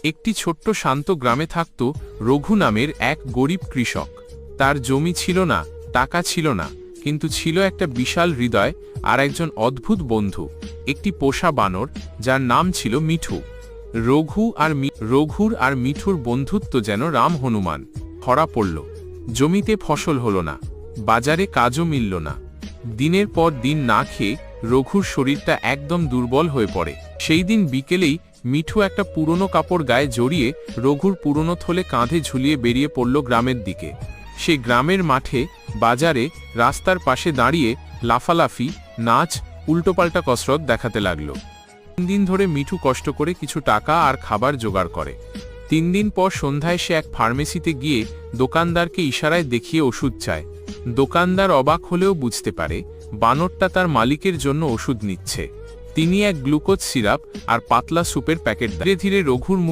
একটি ছোট্ট শান্ত গ্রামে থাকত রঘু নামের এক গরিব কৃষক। তার জমি ছিল না, টাকা ছিল না, কিন্তু ছিল একটা বিশাল হৃদয় আর একজন অদ্ভুত বন্ধু, একটি পোষা বানর যার নাম ছিল মিঠু। রঘুর আর মিঠুর বন্ধুত্ব যেন রাম হনুমান। খরা পড়ল, জমিতে ফসল হলো না, বাজারে কাজও মিলল না। দিনের পর দিন না খেয়ে রঘুর শরীরটা একদম দুর্বল হয়ে পড়ে। সেই দিন বিকেলেই মিঠু একটা পুরনো কাপড় গায়ে জড়িয়ে রঘুর পুরনো থলে কাঁধে ঝুলিয়ে বেরিয়ে পড়ল গ্রামের দিকে। সে গ্রামের মাঠে, বাজারে, রাস্তার পাশে দাঁড়িয়ে লাফালাফি, নাচ, উল্টোপাল্টা কসরত দেখাতে লাগলো। 3 দিন ধরে মিঠু কষ্ট করে কিছু টাকা আর খাবার জোগাড় করে। 3 দিন পর সন্ধ্যায় সে এক ফার্মেসিতে গিয়ে দোকানদারকে ইশারায় দেখিয়ে ওষুধ চায়। দোকানদার অবাক হলেও বুঝতে পারে বানরটা তার মালিকের জন্য ওষুধ নিচ্ছে। তিনি এক গ্লুকোজ সিরাপ আর পাতলা স্যুপের প্যাকেট দেন। ধীরে ধীরে রঘুর মুখ